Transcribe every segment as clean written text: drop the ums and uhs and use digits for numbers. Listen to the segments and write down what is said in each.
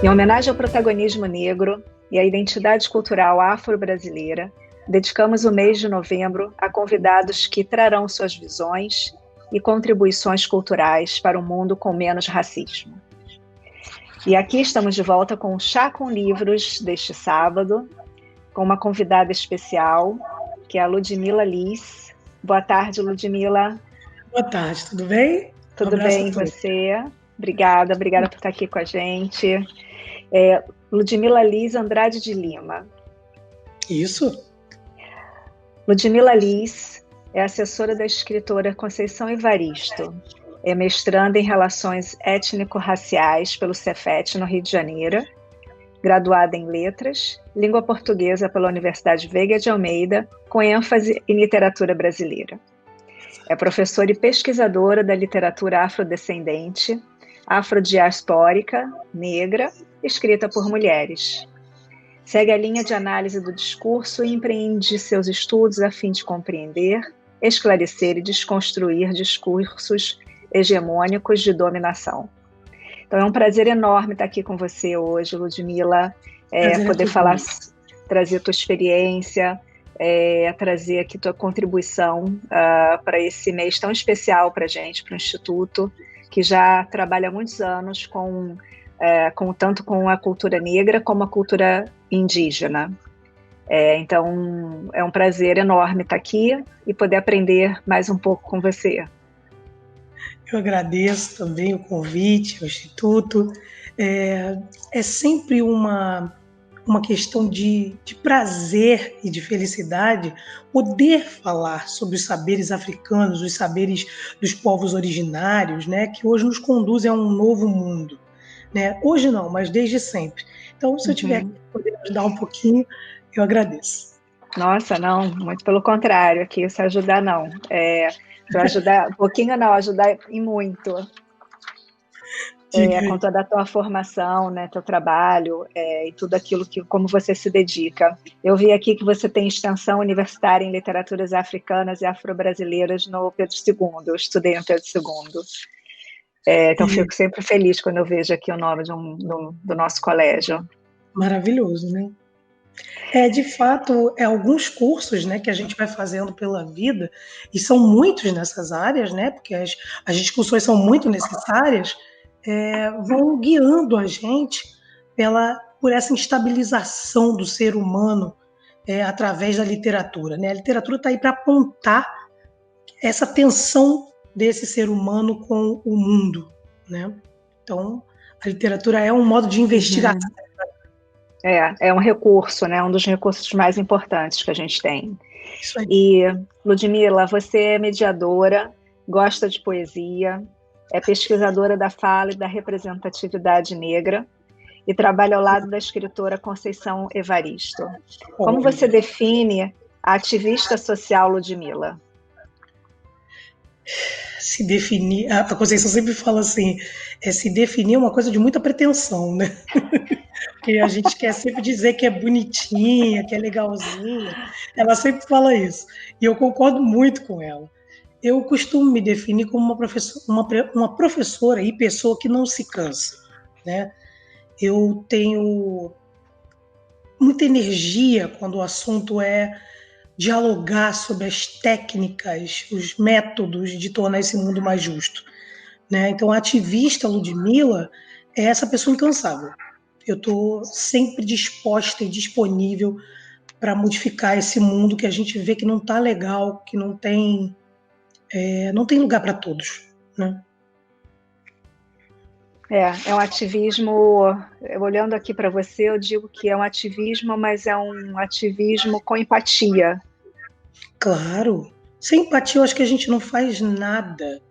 Em homenagem ao protagonismo negro e à identidade cultural afro-brasileira, dedicamos o mês de novembro a convidados que trarão suas visões e contribuições culturais para um mundo com menos racismo. E aqui estamos de volta com o Chá com Livros deste sábado, com uma convidada especial, que é a Ludmila Liz. Boa tarde, Ludmila. Boa tarde, tudo bem? Tudo bem, e você? Obrigada por estar aqui com a gente. Ludmila Liz Andrade de Lima. Isso. Ludmila Liz é assessora da escritora Conceição Evaristo. É mestranda em Relações Étnico-Raciais pelo Cefet, no Rio de Janeiro. Graduada em Letras, Língua Portuguesa pela Universidade Veiga de Almeida, com ênfase em literatura brasileira. É professora e pesquisadora da literatura afrodescendente, afrodiaspórica, negra, escrita por mulheres. Segue a linha de análise do discurso e empreende seus estudos a fim de compreender, esclarecer e desconstruir discursos hegemônicos de dominação. Então é um prazer enorme estar aqui com você hoje, Ludmila, poder falar, trazer tua experiência, trazer aqui tua contribuição para esse mês tão especial para a gente, para o Instituto, que já trabalha há muitos anos tanto com a cultura negra como a cultura indígena. Então é um prazer enorme estar aqui e poder aprender mais um pouco com você. Eu agradeço também o convite ao Instituto. É sempre uma questão de prazer e de felicidade poder falar sobre os saberes africanos, os saberes dos povos originários, né, que hoje nos conduzem a um novo mundo. Né? Hoje não, mas desde sempre. Então, se eu tiver que poder ajudar um pouquinho, eu agradeço. Nossa, não, muito pelo contrário, aqui se ajudar não. Ajudar um pouquinho não, ajudar e muito. Com toda a tua formação, né, teu trabalho e tudo aquilo como você se dedica. Eu vi aqui que você tem extensão universitária em literaturas africanas e afro-brasileiras no Pedro II, eu estudei no Pedro II. Então fico sempre feliz quando eu vejo aqui o nome do nosso colégio. Maravilhoso, né? De fato, alguns cursos, né, que a gente vai fazendo pela vida, e são muitos nessas áreas, né, porque as discussões são muito necessárias, vão guiando a gente por essa instabilização do ser humano através da literatura. Né? A literatura está aí para apontar essa tensão desse ser humano com o mundo. Né? Então, a literatura é um modo de investigação. É um recurso, né? Um dos recursos mais importantes que a gente tem. Isso aí. E, Ludmila, você é mediadora, gosta de poesia, é pesquisadora da fala e da representatividade negra e trabalha ao lado da escritora Conceição Evaristo. Como você define a ativista social Ludmila? Se definir, a Conceição sempre fala assim, se definir é uma coisa de muita pretensão, né? Porque a gente quer sempre dizer que é bonitinha, que é legalzinha. Ela sempre fala isso. E eu concordo muito com ela. Eu costumo me definir como uma professora e pessoa que não se cansa. Né? Eu tenho muita energia quando o assunto é dialogar sobre as técnicas, os métodos de tornar esse mundo mais justo. Né? Então, a ativista Ludmila é essa pessoa incansável. Eu estou sempre disposta e disponível para modificar esse mundo que a gente vê que não está legal, que não tem lugar para todos. Né? É um ativismo, olhando aqui para você, eu digo que é um ativismo, mas é um ativismo com empatia. Claro. Sem empatia, eu acho que a gente não faz nada.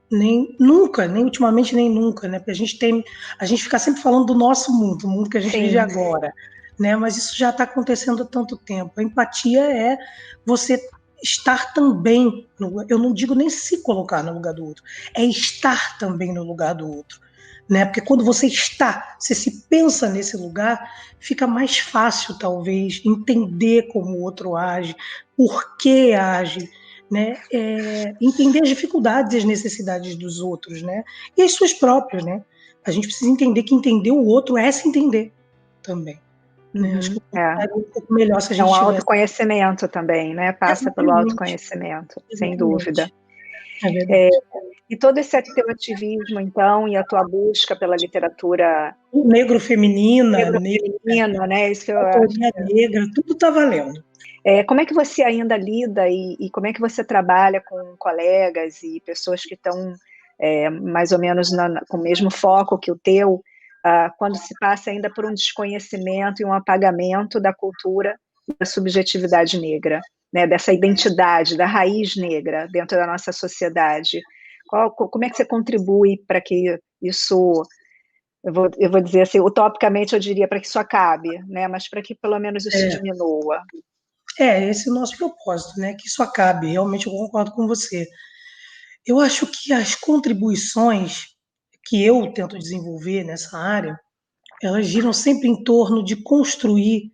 Nem ultimamente, nem nunca, né? Porque a gente fica sempre falando do nosso mundo, o mundo que a gente vive agora, né? Mas isso já está acontecendo há tanto tempo. A empatia é você estar também, eu não digo nem se colocar no lugar do outro, é estar também no lugar do outro, né? Porque quando você se pensa nesse lugar, fica mais fácil, talvez, entender como o outro age, por que age, né? Entender as dificuldades e as necessidades dos outros, né? E as suas próprias, né? A gente precisa entender que entender o outro é se entender também, né? Acho que o mundo É. estaria um pouco melhor se a É gente um tivesse. autoconhecimento também, né? Passa pelo Exatamente, autoconhecimento, sem dúvida. exatamente. É verdade. E todo esse teu ativismo, então, e a tua busca pela literatura O negro feminina, negro-feminina, né? Isso que eu acho. autoria negra, tudo está valendo. Como é que você ainda lida e como é que você trabalha com colegas e pessoas que estão mais ou menos com o mesmo foco que o teu, quando se passa ainda por um desconhecimento e um apagamento da cultura e da subjetividade negra, né, dessa identidade, da raiz negra dentro da nossa sociedade? Como é que você contribui para que isso, eu vou dizer assim, utopicamente eu diria para que isso acabe, né, mas para que pelo menos isso É, diminua? esse é o nosso propósito, né? Que isso acabe. Realmente eu concordo com você. Eu acho que as contribuições que eu tento desenvolver nessa área, elas giram sempre em torno de construir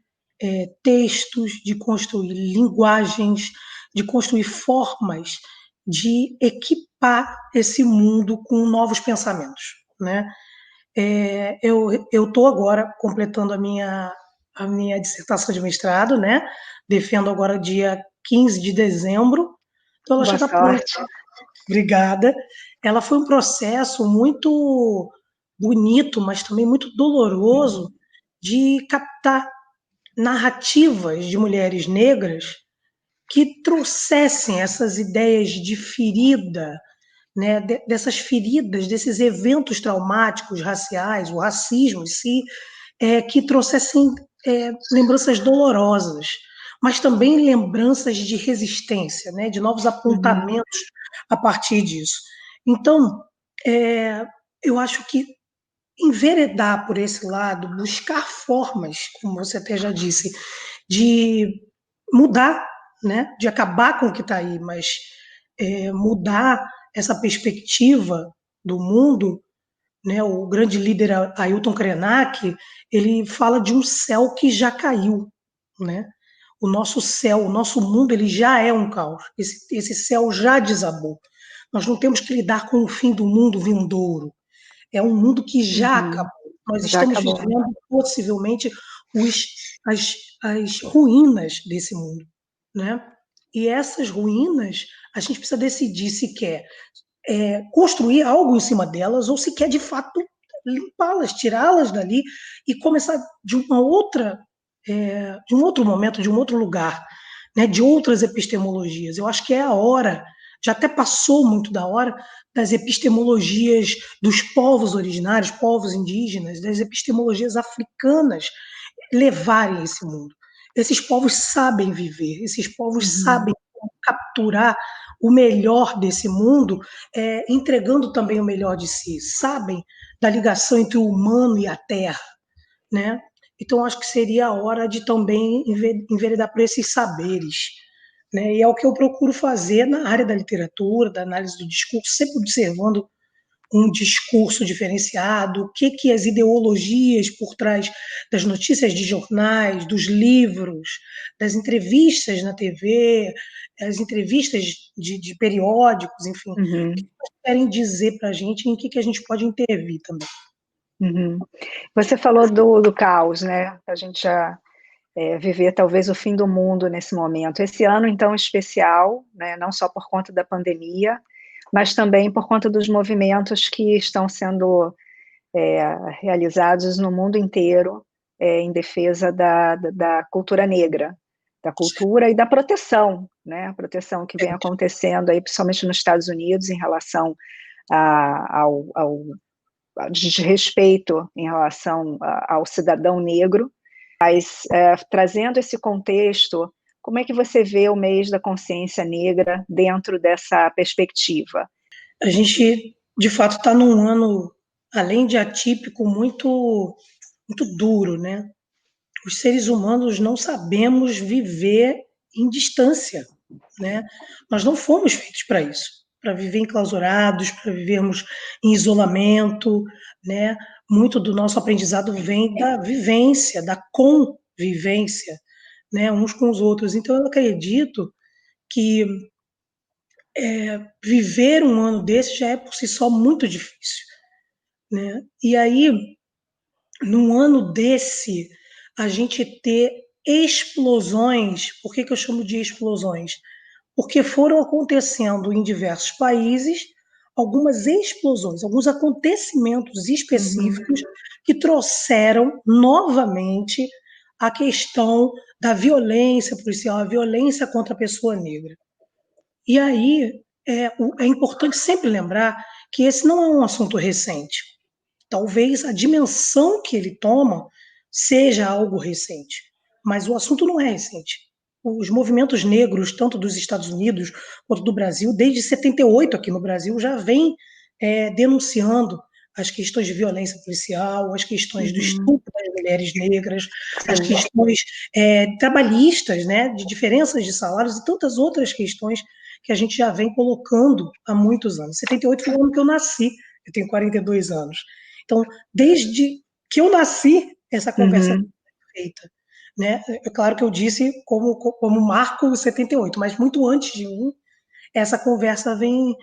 textos, de construir linguagens, de construir formas de equipar esse mundo com novos pensamentos, né? Eu estou agora completando a minha dissertação de mestrado, né? Defendo agora dia 15 de dezembro, então ela já Boa está pronta. sorte. Obrigada. Ela foi um processo muito bonito, mas também muito doloroso de captar narrativas de mulheres negras que trouxessem essas ideias de ferida, né, dessas feridas, desses eventos traumáticos raciais, o racismo em si, que trouxessem lembranças dolorosas, mas também lembranças de resistência, né, de novos Uhum, apontamentos a partir disso. Então, eu acho que enveredar por esse lado, buscar formas, como você até já disse, de mudar, né, de acabar com o que está aí, mas mudar essa perspectiva do mundo, né? O grande líder Ailton Krenak, ele fala de um céu que já caiu, né? O nosso céu, o nosso mundo, ele já é um caos. Esse céu já desabou. Nós não temos que lidar com o fim do mundo vindouro. É um mundo que já uhum. acabou. Nós Já estamos acabou. vivendo possivelmente os, as ruínas desse mundo, né? E essas ruínas, a gente precisa decidir se quer construir algo em cima delas ou se quer de fato limpá-las, tirá-las dali e começar de uma outra, de um outro momento, de um outro lugar, né, de outras epistemologias. Eu acho que é a hora, já até passou muito da hora, das epistemologias dos povos originários, povos indígenas, das epistemologias africanas levarem esse mundo. Esses povos sabem viver, esses povos Uhum, sabem capturar o melhor desse mundo, entregando também o melhor de si, sabem da ligação entre o humano e a terra, né? Então acho que seria a hora de também enveredar por esses saberes, né? E é o que eu procuro fazer na área da literatura, da análise do discurso, sempre observando um discurso diferenciado, o que que as ideologias por trás das notícias de jornais, dos livros, das entrevistas na TV, as entrevistas de periódicos, enfim, o que uhum, elas querem dizer para a gente e em que a gente pode intervir também. uhum. Você falou do caos, né? A gente já viver talvez o fim do mundo nesse momento. Esse ano, então, especial, né? Não só por conta da pandemia, mas também por conta dos movimentos que estão sendo realizados no mundo inteiro em defesa da cultura negra, da cultura e da proteção, né? A proteção que vem acontecendo aí, principalmente nos Estados Unidos, em relação ao desrespeito em relação ao cidadão negro, mas trazendo esse contexto, como é que você vê o mês da consciência negra dentro dessa perspectiva? A gente, de fato, está num ano, além de atípico, muito, muito duro, né? Os seres humanos não sabemos viver em distância, né? Nós não fomos feitos para isso, para viver enclausurados, para vivermos em isolamento, né? Muito do nosso aprendizado vem da vivência, da convivência, né? Uns com os outros. Então, eu acredito que viver um ano desse já é por si só muito difícil, né? E aí, num ano desse, a gente ter explosões. Por que eu chamo de explosões? Porque foram acontecendo em diversos países algumas explosões, alguns acontecimentos específicos que trouxeram novamente a questão da violência policial, a violência contra a pessoa negra. E aí é importante sempre lembrar que esse não é um assunto recente. Talvez a dimensão que ele toma seja algo recente, mas o assunto não é recente. Os movimentos negros, tanto dos Estados Unidos quanto do Brasil, desde 78 aqui no Brasil, já vem denunciando as questões de violência policial, as questões do estupro das mulheres negras, as questões trabalhistas, né, de diferenças de salários e tantas outras questões que a gente já vem colocando há muitos anos. 78 foi o ano que eu nasci, eu tenho 42 anos. Então, desde que eu nasci, essa conversa é feita. Né? É claro que eu disse como marco 78, mas muito antes de mim, essa conversa vem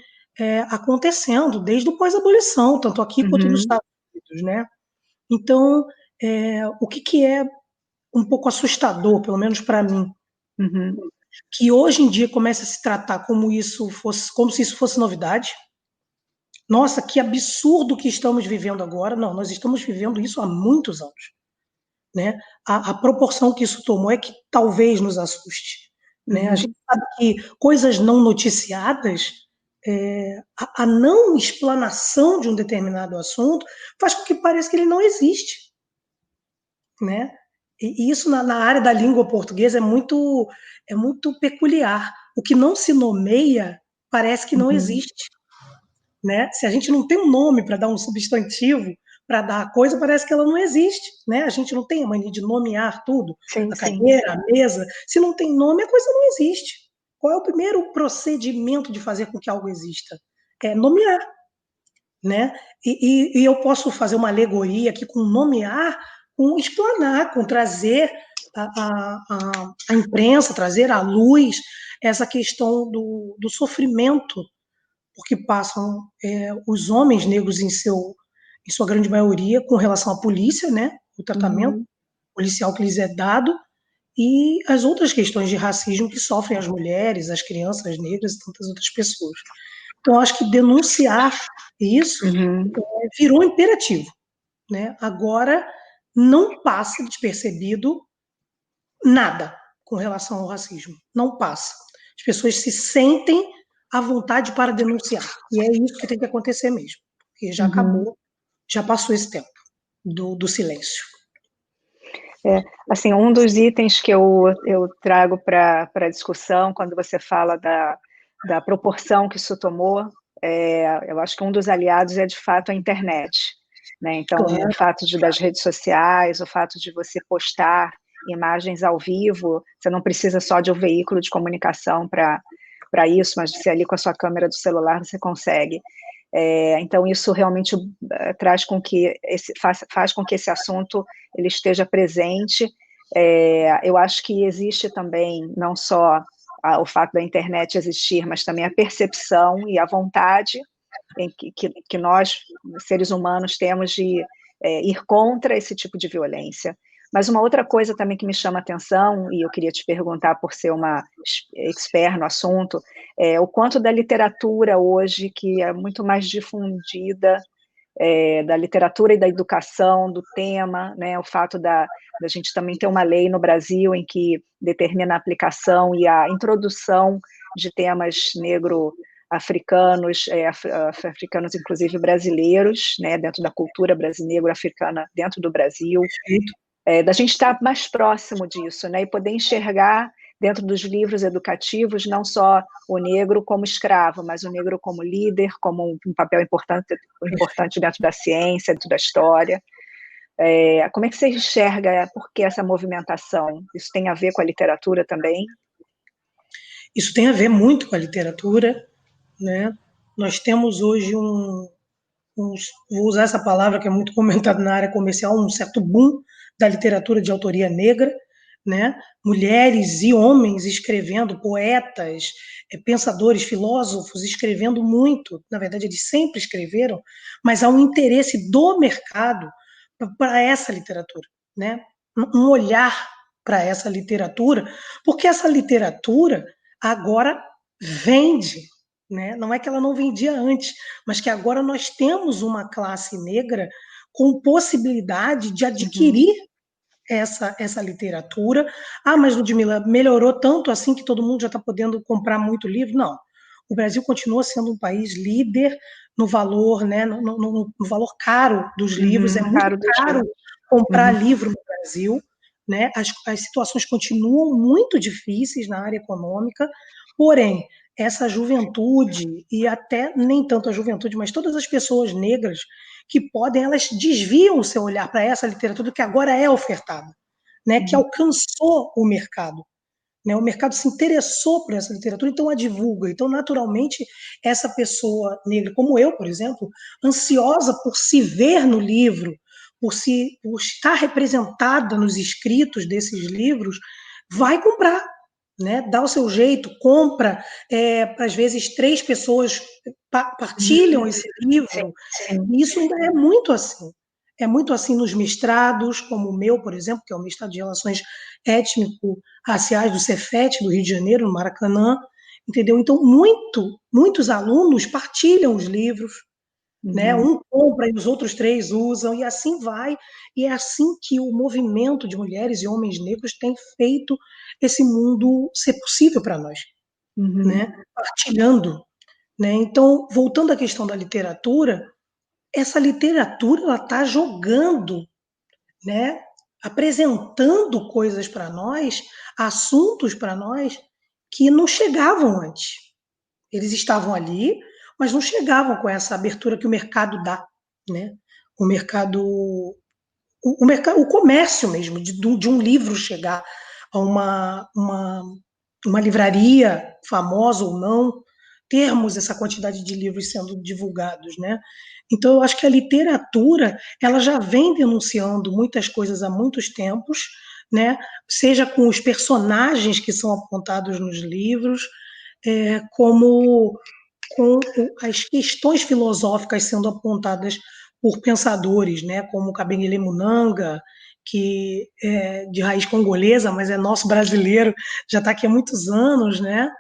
acontecendo desde o pós-abolição, tanto aqui quanto nos Estados Unidos. Né? Então, o que é um pouco assustador, pelo menos para mim, que hoje em dia começa a se tratar como se isso fosse novidade. Nossa, que absurdo que estamos vivendo agora. Não, nós estamos vivendo isso há muitos anos. Né? A proporção que isso tomou é que talvez nos assuste. Né? A gente sabe que coisas não noticiadas, a não explanação de um determinado assunto, faz com que pareça que ele não existe. Né? E isso na área da língua portuguesa é muito peculiar. O que não se nomeia parece que não existe. Né? Se a gente não tem um nome para dar um substantivo, para dar a coisa, parece que ela não existe. Né? A gente não tem a mania de nomear tudo, a cadeira, a mesa. Se não tem nome, a coisa não existe. Qual é o primeiro procedimento de fazer com que algo exista? É nomear. Né? E eu posso fazer uma alegoria aqui com nomear, com explanar, com trazer a imprensa, trazer à luz essa questão do sofrimento porque passam os homens negros em sua grande maioria com relação à polícia, né, o tratamento policial que lhes é dado e as outras questões de racismo que sofrem as mulheres, as crianças negras e tantas outras pessoas. Então, acho que denunciar isso virou imperativo, né? Agora não passa despercebido nada com relação ao racismo, não passa. As pessoas se sentem à vontade para denunciar. E é isso que tem que acontecer mesmo. Porque já acabou, já passou esse tempo do silêncio. Assim, um dos itens que eu trago para a discussão, quando você fala da proporção que isso tomou, eu acho que um dos aliados é, de fato, a internet. Né? Então, o fato das redes sociais, o fato de você postar imagens ao vivo, você não precisa só de um veículo de comunicação para isso, mas você ali com a sua câmera do celular você consegue. Então isso realmente faz com que esse assunto ele esteja presente. Eu acho que existe também não só o fato da internet existir, mas também a percepção e a vontade que nós, seres humanos, temos de ir contra esse tipo de violência. Mas uma outra coisa também que me chama a atenção, e eu queria te perguntar por ser uma expert no assunto, o quanto da literatura hoje, que é muito mais difundida, da literatura e da educação, do tema, né, o fato da gente também ter uma lei no Brasil em que determina a aplicação e a introdução de temas africanos, africanos inclusive brasileiros, né, dentro da cultura brasileira africana dentro do Brasil, da gente estar mais próximo disso, né, e poder enxergar dentro dos livros educativos não só o negro como escravo, mas o negro como líder, como um papel importante dentro da ciência, dentro da história. Como é que você enxerga, por que essa movimentação? Isso tem a ver com a literatura também? Isso tem a ver muito com a literatura, né? Nós temos hoje vou usar essa palavra que é muito comentada na área comercial, um certo boom da literatura de autoria negra. né? Mulheres e homens escrevendo, poetas, pensadores, filósofos escrevendo muito. Na verdade, eles sempre escreveram, mas há um interesse do mercado para essa literatura, né? Um olhar para essa literatura, porque essa literatura agora vende, né? Não é que ela não vendia antes, mas que agora nós temos uma classe negra com possibilidade de Uhum. adquirir essa literatura. Ah, mas Ludmila, melhorou tanto assim que todo mundo já está podendo comprar muito livro? Não. O Brasil continua sendo um país líder no valor, né, no valor caro dos livros. É Uhum. muito Caro dos caro livros. comprar Uhum. livro no Brasil. Né? As situações continuam muito difíceis na área econômica, porém, essa juventude, e até nem tanto a juventude, mas todas as pessoas negras que podem, elas desviam o seu olhar para essa literatura que agora é ofertada, né? Que Uhum. alcançou o mercado. Né? O mercado se interessou por essa literatura, então a divulga. Então, naturalmente, essa pessoa negra, como eu, por exemplo, ansiosa por se ver no livro, por estar representada nos escritos desses livros, vai comprar, né? Dá o seu jeito, compra. Às vezes, 3 pessoas partilham esse Sim, livro. sim. E isso ainda é muito assim. É muito assim nos mestrados, como o meu, por exemplo, que é o mestrado de Relações Étnico-Raciais do Cefet, do Rio de Janeiro, no Maracanã, entendeu? Então, muitos alunos partilham os livros, né? Uhum. Um compra e os outros 3 usam, e assim vai. E é assim que o movimento de mulheres e homens negros tem feito esse mundo ser possível para nós, Uhum. né? Partilhando. Né? Então, voltando à questão da literatura, essa literatura ela está jogando, né? Apresentando coisas para nós, assuntos para nós que não chegavam antes. Eles estavam ali, mas não chegavam com essa abertura que o mercado dá, né? O mercado, o comércio mesmo de um livro chegar a uma livraria famosa ou não, termos essa quantidade de livros sendo divulgados, né? Então, eu acho que a literatura ela já vem denunciando muitas coisas há muitos tempos, né? Seja com os personagens que são apontados nos livros, como com as questões filosóficas sendo apontadas por pensadores, né? Como Kabengele Munanga, que é de raiz congolesa, mas é nosso brasileiro, já está aqui há muitos anos, né?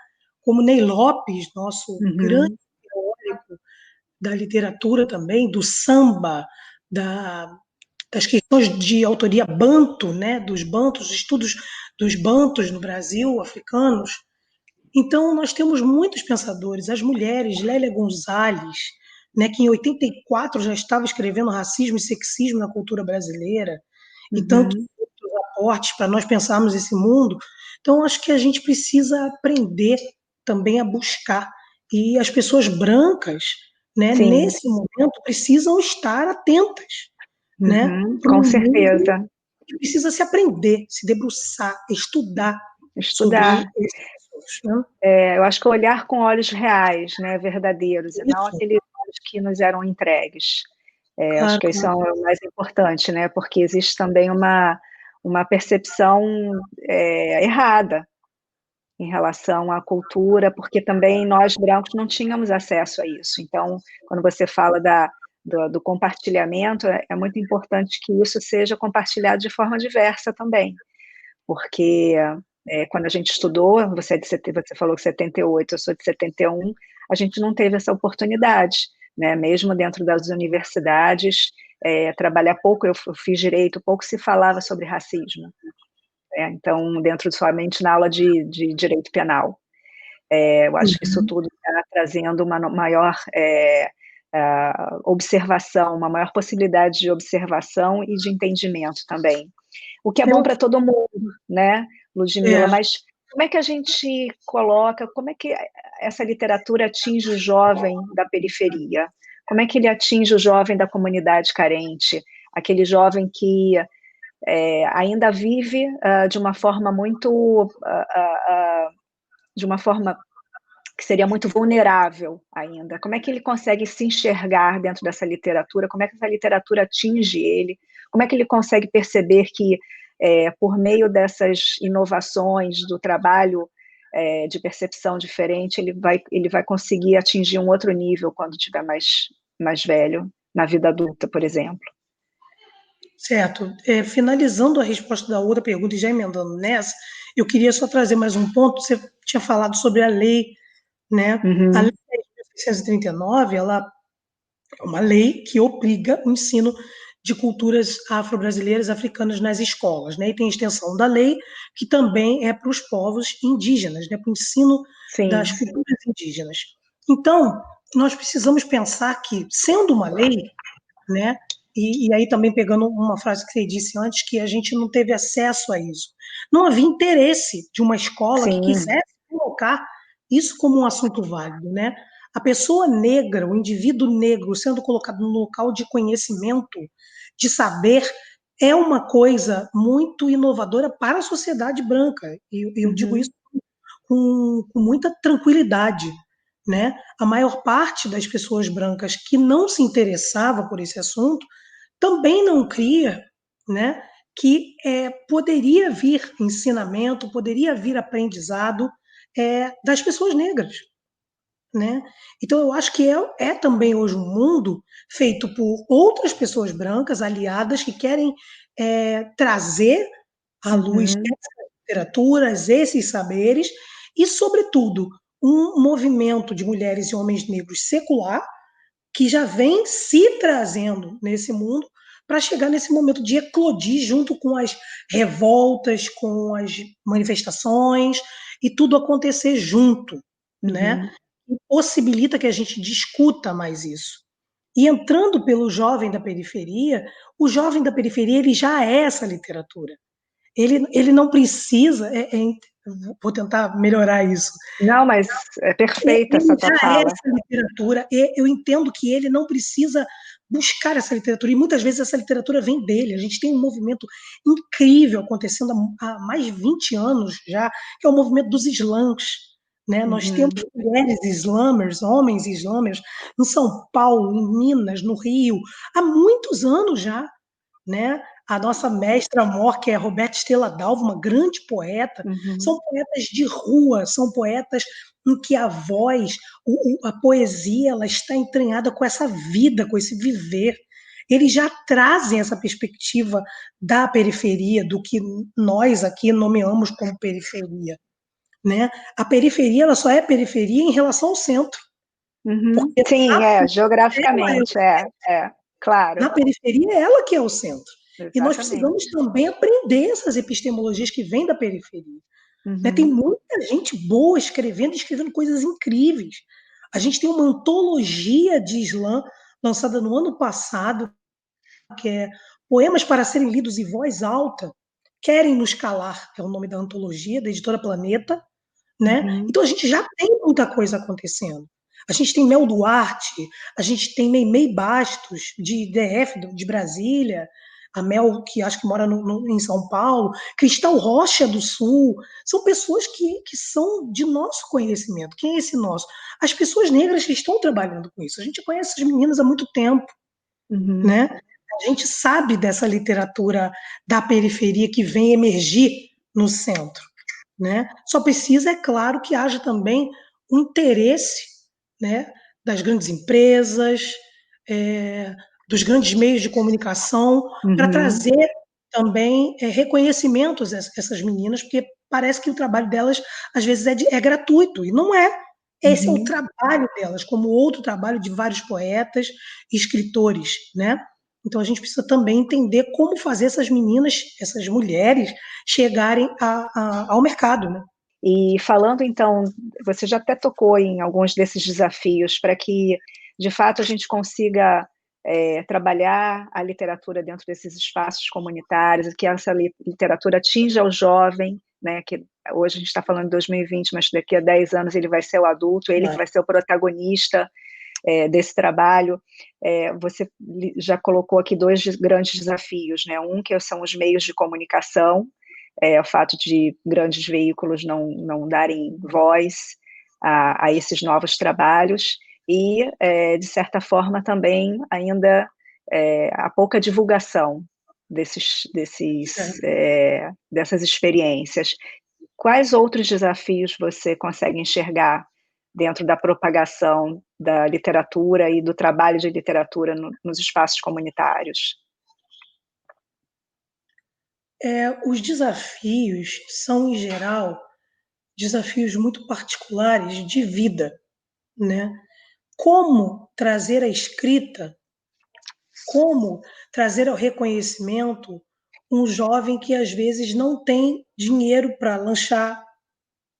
Como Ney Lopes, nosso grande Uhum. teórico da literatura também, do samba, da, das questões de autoria banto, né? Dos bantos, estudos dos bantos no Brasil, africanos. Então, nós temos muitos pensadores, as mulheres, Lélia Gonzalez, né, que em 84 já estava escrevendo racismo e sexismo na cultura brasileira, e tantos Uhum. outros aportes para nós pensarmos esse mundo. Então, acho que a gente precisa aprender também a buscar. E as pessoas brancas, né, Sim. nesse momento, precisam estar atentas, né, Uhum. para Com um mundo certeza. que precisa se aprender, se debruçar, estudar sobre Estudar. esses assuntos. Né? Eu acho que olhar com olhos reais, né, verdadeiros, e não Isso, aqueles olhos que nos eram entregues. Acho claro, que isso é claro. o mais importante, né, porque existe também uma percepção errada em relação à cultura, porque também nós brancos não tínhamos acesso a isso. Então, quando você fala do compartilhamento, é muito importante que isso seja compartilhado de forma diversa também, porque quando a gente estudou, você falou que 78, eu sou de 71, a gente não teve essa oportunidade, né? Mesmo dentro das universidades, trabalhar pouco, eu fiz direito, pouco se falava sobre racismo. Então, dentro somente na aula de direito penal. Eu acho que isso Uhum. tudo está trazendo uma maior observação, uma maior possibilidade de observação e de entendimento também. O que é bom Eu, para todo mundo, né, Ludmila? é, Mas como é que a gente coloca, como é que essa literatura atinge o jovem da periferia? Como é que ele atinge o jovem da comunidade carente? Aquele jovem que ainda vive de uma forma de uma forma que seria muito vulnerável ainda. Como é que ele consegue se enxergar dentro dessa literatura? Como é que essa literatura atinge ele? Como é que ele consegue perceber que por meio dessas inovações do trabalho de percepção diferente, ele vai conseguir atingir um outro nível quando tiver mais velho, na vida adulta, por exemplo. Certo. Finalizando a resposta da outra pergunta e já emendando nessa, eu queria só trazer mais um ponto. Você tinha falado sobre a lei, né? A lei 10.639, ela é uma lei que obriga o ensino de culturas afro-brasileiras, africanas nas escolas, né? E tem extensão da lei que também é para os povos indígenas, né? Para o ensino das culturas indígenas. Então, nós precisamos pensar que, sendo uma lei, né? E aí também pegando uma frase que você disse antes, que a gente não teve acesso a isso. Não havia interesse de uma escola que quisesse colocar isso como um assunto válido, né? A pessoa negra, o indivíduo negro sendo colocado no local de conhecimento, de saber, é uma coisa muito inovadora para a sociedade branca. E eu digo isso com muita tranquilidade, né? A maior parte das pessoas brancas que não se interessava por esse assunto também não cria, né, que poderia vir ensinamento, poderia vir aprendizado das pessoas negras, né? Então eu acho que é também hoje um mundo feito por outras pessoas brancas aliadas que querem trazer à luz essas literaturas, esses saberes e, sobretudo, um movimento de mulheres e homens negros secular que já vem se trazendo nesse mundo para chegar nesse momento de eclodir junto com as revoltas, com as manifestações e tudo acontecer junto, né? E possibilita que a gente discuta mais isso. E entrando pelo jovem da periferia, o jovem da periferia ele já é essa literatura. Ele não precisa, vou tentar melhorar isso. Não, mas é perfeita Ele essa tua já é fala. essa literatura, e eu entendo que ele não precisa buscar essa literatura, e muitas vezes essa literatura vem dele. A gente tem um movimento incrível acontecendo há mais de 20 anos já, que é o movimento dos slams. Né? Nós temos mulheres slammers, homens slammers, em São Paulo, em Minas, no Rio, há muitos anos já. Né? A nossa mestra-mor, que é Roberta Estrela Dalva, uma grande poeta, são poetas de rua, são poetas em que a voz, a poesia, ela está entranhada com essa vida, com esse viver. Eles já trazem essa perspectiva da periferia, do que nós aqui nomeamos como periferia. Né? A periferia ela só é periferia em relação ao centro. Porque sim, geograficamente, claro. Na periferia é ela que é o centro. Exatamente. E nós precisamos também aprender essas epistemologias que vêm da periferia. Né? Tem muita gente boa escrevendo coisas incríveis. A gente tem uma antologia de Islã lançada no ano passado, que é Poemas para Serem Lidos em Voz Alta, Querem Nos Calar, que é o nome da antologia, da editora Planeta. Né? Então a gente já tem muita coisa acontecendo. A gente tem Mel Duarte, a gente tem Meimei Bastos, de DF, de Brasília, a Mel, que acho que mora em São Paulo, Cristal Rocha do Sul, são pessoas que são de nosso conhecimento. Quem é esse nosso? As pessoas negras que estão trabalhando com isso. A gente conhece essas meninas há muito tempo, né? A gente sabe dessa literatura da periferia que vem emergir no centro. Né? Só precisa, é claro, que haja também um interesse, né, das grandes empresas, dos grandes meios de comunicação, para trazer também reconhecimentos a essas meninas, porque parece que o trabalho delas, às vezes, é gratuito, e não é. Esse é o trabalho delas, como outro trabalho de vários poetas e escritores, né? Então a gente precisa também entender como fazer essas meninas, essas mulheres, chegarem ao mercado, né? E falando então, você já até tocou em alguns desses desafios para que, de fato, a gente consiga trabalhar a literatura dentro desses espaços comunitários, que essa literatura atinja o jovem, né, que hoje a gente está falando de 2020, mas daqui a 10 anos ele vai ser o adulto, ele que vai ser o protagonista desse trabalho. Você já colocou aqui dois grandes desafios, né? Um que são os meios de comunicação, o fato de grandes veículos não darem voz a esses novos trabalhos e, de certa forma, também ainda há pouca divulgação, dessas experiências. Quais outros desafios você consegue enxergar dentro da propagação da literatura e do trabalho de literatura nos espaços comunitários? Os desafios são, em geral, desafios muito particulares de vida, né? Como trazer a escrita, como trazer ao reconhecimento um jovem que às vezes não tem dinheiro para lanchar.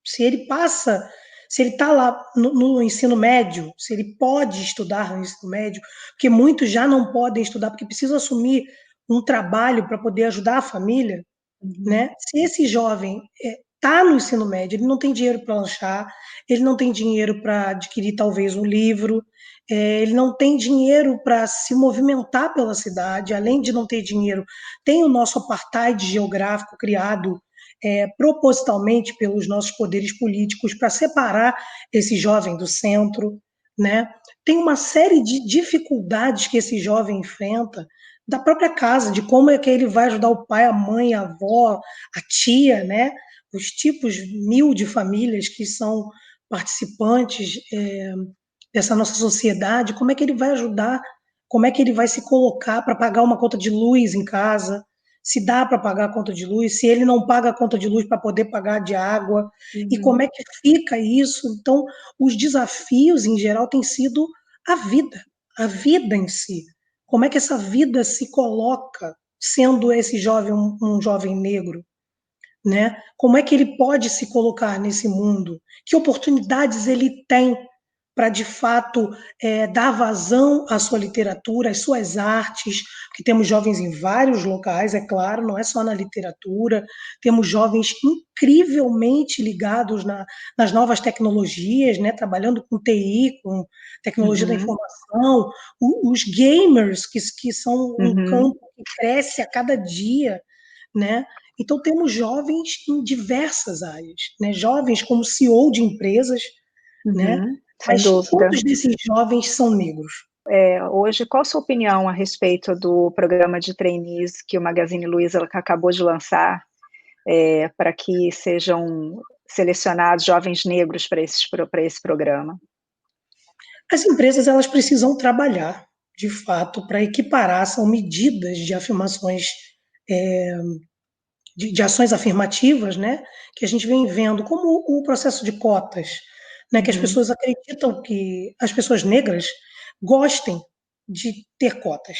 Se ele passa, se ele está lá no ensino médio, se ele pode estudar no ensino médio, porque muitos já não podem estudar porque precisam assumir um trabalho para poder ajudar a família, né? Se esse jovem está no ensino médio, ele não tem dinheiro para lanchar, ele não tem dinheiro para adquirir talvez um livro, ele não tem dinheiro para se movimentar pela cidade, além de não ter dinheiro, tem o nosso apartheid geográfico criado propositalmente pelos nossos poderes políticos para separar esse jovem do centro, né? Tem uma série de dificuldades que esse jovem enfrenta da própria casa, de como é que ele vai ajudar o pai, a mãe, a avó, a tia, né? Os tipos mil de famílias que são participantes dessa nossa sociedade, como é que ele vai ajudar, como é que ele vai se colocar para pagar uma conta de luz em casa, se dá para pagar a conta de luz, se ele não paga a conta de luz para poder pagar de água, e como é que fica isso. Então, os desafios, em geral, têm sido a vida em si. Como é que essa vida se coloca sendo esse jovem um jovem negro, né? Como é que ele pode se colocar nesse mundo? Que oportunidades ele tem para, de fato, dar vazão à sua literatura, às suas artes, porque temos jovens em vários locais, é claro, não é só na literatura, temos jovens incrivelmente ligados nas novas tecnologias, né, trabalhando com TI, com tecnologia da informação, os gamers, que são um campo que cresce a cada dia, né? Então, temos jovens em diversas áreas, né? Jovens como CEO de empresas, né? Sem Mas dúvida. quantos desses jovens são negros? Hoje, qual a sua opinião a respeito do programa de trainees que o Magazine Luiza acabou de lançar, para que sejam selecionados jovens negros para esse programa? As empresas elas precisam trabalhar, de fato, para equiparar, são medidas de afirmações, de ações afirmativas, né, que a gente vem vendo, como o processo de cotas, né, que as pessoas acreditam que as pessoas negras gostem de ter cotas.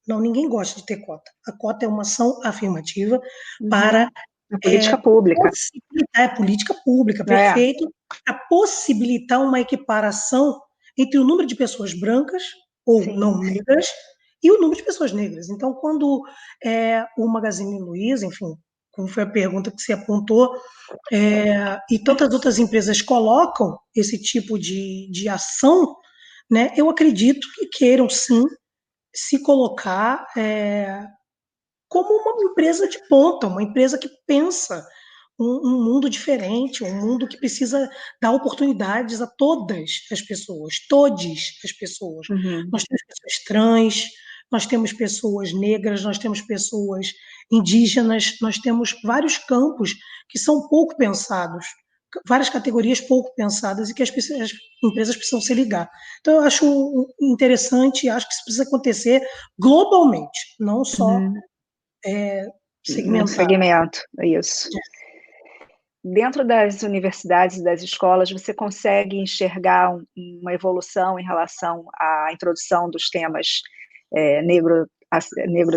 Não, ninguém gosta de ter cota. A cota é uma ação afirmativa para A política pública. possibilitar a política pública, perfeito, para possibilitar uma equiparação entre o número de pessoas brancas ou não negras e o número de pessoas negras. Então, quando o Magazine Luiza, enfim, como foi a pergunta que você apontou, e tantas outras empresas colocam esse tipo de ação, né, eu acredito que queiram sim se colocar como uma empresa de ponta, uma empresa que pensa um mundo diferente, um mundo que precisa dar oportunidades a todas as pessoas, todas as pessoas. Nós temos pessoas trans, nós temos pessoas negras, nós temos pessoas indígenas, nós temos vários campos que são pouco pensados, várias categorias pouco pensadas e que as empresas precisam se ligar. Então, eu acho interessante, acho que isso precisa acontecer globalmente, não só Um segmentado. segmento, isso. Dentro das universidades e das escolas, você consegue enxergar uma evolução em relação à introdução dos temas negro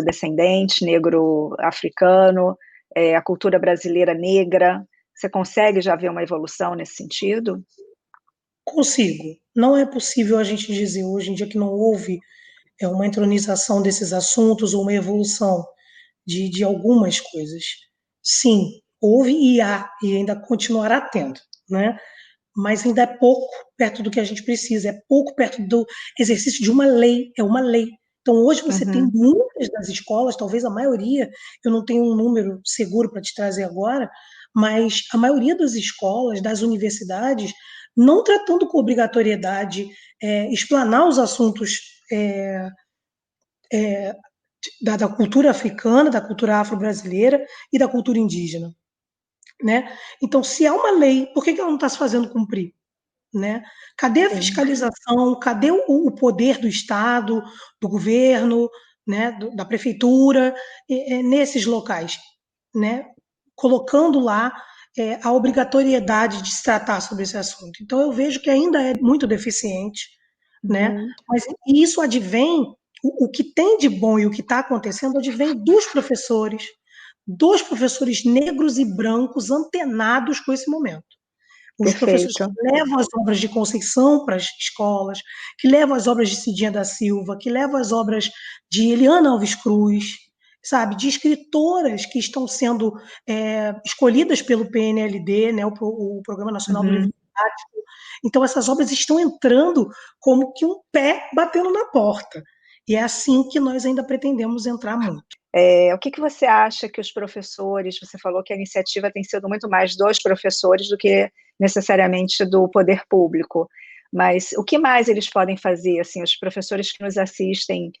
descendente, negro africano, a cultura brasileira negra? Você consegue já ver uma evolução nesse sentido? Consigo. Não é possível a gente dizer hoje em dia que não houve uma entronização desses assuntos ou uma evolução de algumas coisas. Sim, houve e há, e ainda continuará tendo, né? Mas ainda é pouco perto do que a gente precisa, é pouco perto do exercício de uma lei, é uma lei. Então, hoje você tem muitas das escolas, talvez a maioria, eu não tenho um número seguro para te trazer agora, mas a maioria das escolas, das universidades, não tratando com obrigatoriedade explanar os assuntos da cultura africana, da cultura afro-brasileira e da cultura indígena, né? Então, se há uma lei, por que ela não está se fazendo cumprir? Né? Cadê a sim. fiscalização? Cadê o poder do Estado, do governo, né, da prefeitura, nesses locais? Né? Colocando lá a obrigatoriedade de se tratar sobre esse assunto. Então, eu vejo que ainda é muito deficiente, né? Uhum. Mas e isso advém, o que tem de bom e o que está acontecendo advém dos professores negros e brancos antenados com esse momento. Os professores que Perfeito. levam as obras de Conceição para as escolas, que levam as obras de Cidinha da Silva, que levam as obras de Eliana Alves Cruz, sabe, de escritoras que estão sendo escolhidas pelo PNLD, né, o Programa Nacional do Livro Uhum. Didático. Então, essas obras estão entrando como que um pé batendo na porta. E é assim que nós ainda pretendemos entrar muito. O que você acha que os professores, você falou que a iniciativa tem sido muito mais dos professores do que necessariamente do poder público, mas o que mais eles podem fazer, assim, os professores que nos assistem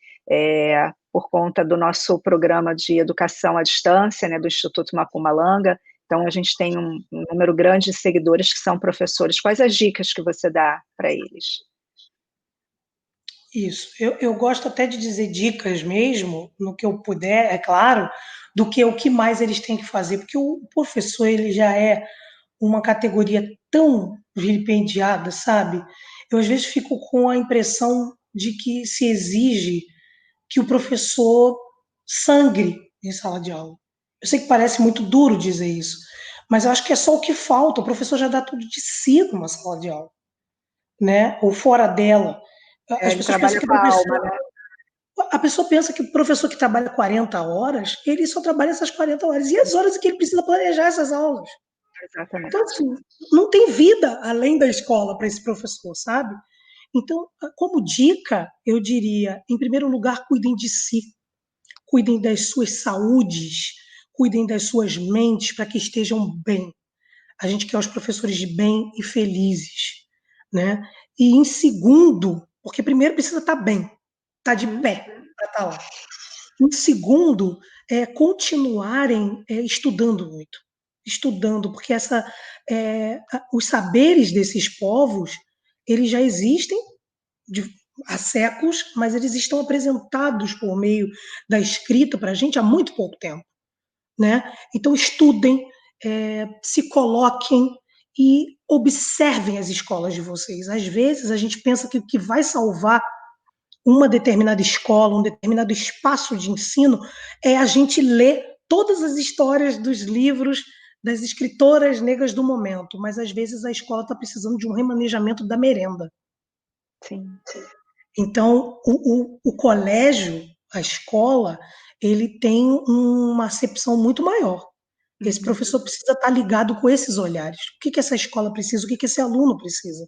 por conta do nosso programa de educação à distância, né, do Instituto Mapumbalanga, então a gente tem um número grande de seguidores que são professores, quais as dicas que você dá para eles? Isso. Eu gosto até de dizer dicas mesmo, no que eu puder, é claro, do que o que mais eles têm que fazer, porque o professor ele já é uma categoria tão vilipendiada, sabe? Eu às vezes fico com a impressão de que se exige que o professor sangre em sala de aula. Eu sei que parece muito duro dizer isso, mas eu acho que é só o que falta. O professor já dá tudo de si numa sala de aula, né? Ou fora dela. As Ele pessoas pensam trabalha que o com a professor alma, né? a pessoa pensa que o professor que trabalha 40 horas, ele só trabalha essas 40 horas. E as horas em que ele precisa planejar essas aulas? Então, Exatamente. assim, não tem vida além da escola para esse professor, sabe? Então, como dica, eu diria, em primeiro lugar, cuidem de si, cuidem das suas saúdes, cuidem das suas mentes para que estejam bem. A gente quer os professores de bem e felizes, né? E em segundo, porque primeiro precisa estar bem, estar de Uhum. pé para estar lá. Em segundo, continuarem estudando muito. Estudando, porque os saberes desses povos, eles já existem de, há séculos, mas eles estão apresentados por meio da escrita para a gente há muito pouco tempo. Né? Então, estudem, se coloquem e observem as escolas de vocês. Às vezes, a gente pensa que o que vai salvar uma determinada escola, um determinado espaço de ensino, é a gente ler todas as histórias dos livros das escritoras negras do momento, mas às vezes a escola está precisando de um remanejamento da merenda. Sim. Então, o colégio, a escola, ele tem uma acepção muito maior. Esse Uhum. professor precisa estar ligado com esses olhares. O que essa escola precisa? O que esse aluno precisa?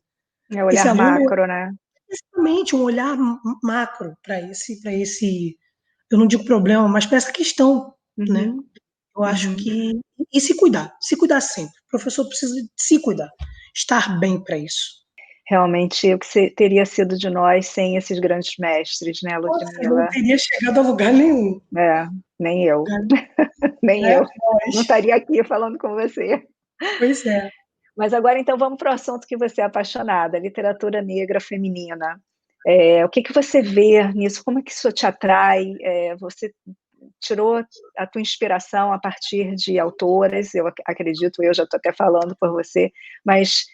É Esse olhar aluno macro, né? exatamente um olhar macro para esse, eu não digo problema, mas para essa questão, né? Uhum. Eu acho Uhum. que e se cuidar sempre. O professor precisa de se cuidar, estar bem para isso. Realmente, o que teria sido de nós sem esses grandes mestres, né, Nossa, não Ludmila? teria chegado a lugar nenhum, É, nem eu, nem né? eu. Não estaria aqui falando com você. Pois é. Mas agora, então, vamos para o assunto que você é apaixonada, literatura negra feminina. O que você vê nisso? Como é que isso te atrai? Você tirou a tua inspiração a partir de autoras, eu acredito, eu já estou até falando por você, mas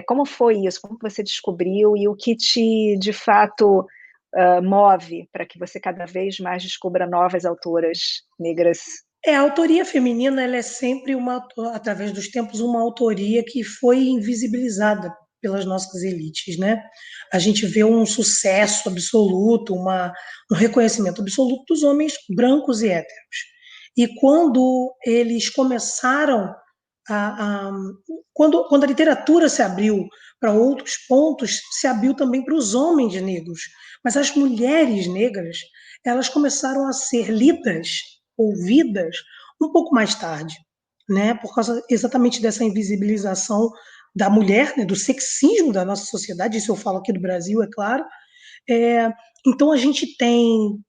como foi isso? Como você descobriu e o que te, de fato, move para que você cada vez mais descubra novas autoras negras? A autoria feminina, ela é sempre através dos tempos, uma autoria que foi invisibilizada pelas nossas elites, né? A gente vê um sucesso absoluto, um reconhecimento absoluto dos homens brancos e héteros. E quando eles começaram a, a quando a literatura se abriu para outros pontos, se abriu também para os homens negros. Mas as mulheres negras, elas começaram a ser lidas, ouvidas, um pouco mais tarde, né? Por causa exatamente dessa invisibilização da mulher, né? Do sexismo da nossa sociedade, isso eu falo aqui do Brasil, é claro. É, então a gente tem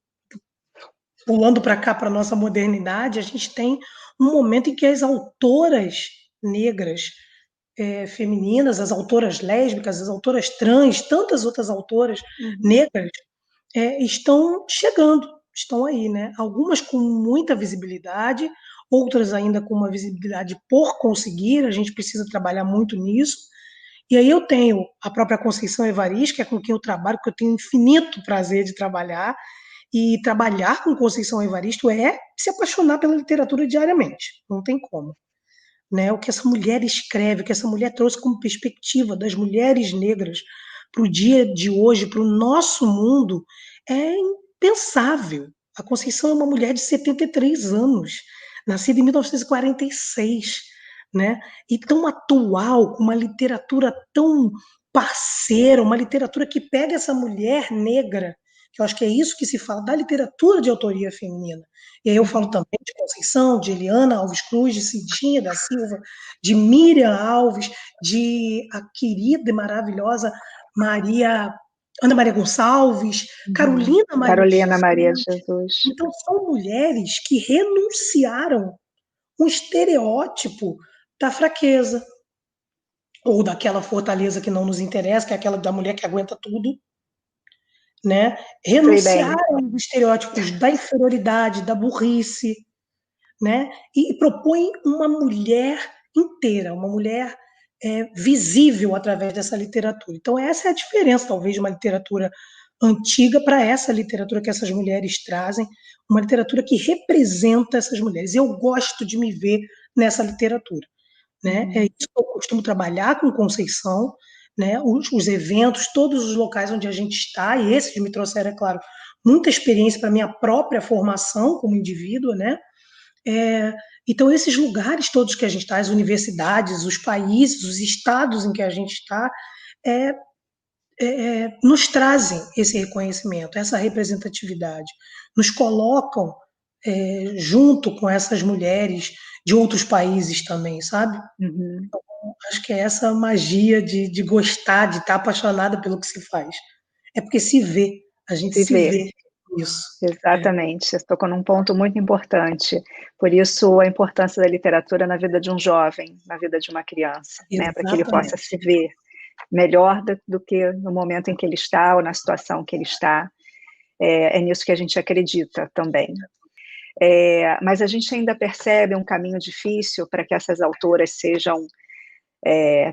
pulando para cá, para a nossa modernidade, a gente tem um momento em que as autoras negras, femininas, as autoras lésbicas, as autoras trans, tantas outras autoras Uhum. negras, estão chegando, estão aí, né? Algumas com muita visibilidade, outras ainda com uma visibilidade por conseguir, a gente precisa trabalhar muito nisso. E aí eu tenho a própria Conceição Evaristo, que é com quem eu trabalho, que eu tenho infinito prazer de trabalhar, e trabalhar com Conceição Evaristo é se apaixonar pela literatura diariamente, não tem como. Né? O que essa mulher escreve, o que essa mulher trouxe como perspectiva das mulheres negras para o dia de hoje, para o nosso mundo, é impensável. A Conceição é uma mulher de 73 anos, nascida em 1946, né? E tão atual, com uma literatura tão parceira, uma literatura que pega essa mulher negra, que eu acho que é isso que se fala da literatura de autoria feminina. E aí eu falo Uhum. também de Conceição, de Eliana Alves Cruz, de Cidinha da Silva, de Miriam Alves, de a querida e maravilhosa Maria, Ana Maria Gonçalves, Uhum. Carolina Maria de Carolina Jesus. Maria de Jesus. Então, são mulheres que renunciaram um estereótipo da fraqueza, ou daquela fortaleza que não nos interessa, que é aquela da mulher que aguenta tudo, né? Sei bem. Renunciaram os estereótipos da inferioridade, da burrice, né? E propõe uma mulher inteira, uma mulher visível através dessa literatura. Então, essa é a diferença, talvez, de uma literatura antiga para essa literatura que essas mulheres trazem, uma literatura que representa essas mulheres. Eu gosto de me ver nessa literatura. Né? É Uhum. isso que eu costumo trabalhar com Conceição, né? Os eventos, todos os locais onde a gente está, e esses me trouxeram, é claro, muita experiência para a minha própria formação como indivíduo, né? Então, esses lugares todos que a gente está, as universidades, os países, os estados em que a gente está, é, nos trazem esse reconhecimento, essa representatividade, nos colocam junto com essas mulheres de outros países também, sabe? Uhum. Acho que é essa magia de gostar, de estar apaixonada pelo que se faz. É porque se vê, a gente Se se vê. vê nisso. Exatamente, você tocou num ponto muito importante. Por isso, a importância da literatura na vida de um jovem, na vida de uma criança, né? Para que ele possa Exatamente. se ver melhor do que no momento em que ele está ou na situação que ele está. É nisso que a gente acredita também. Mas a gente ainda percebe um caminho difícil para que essas autoras sejam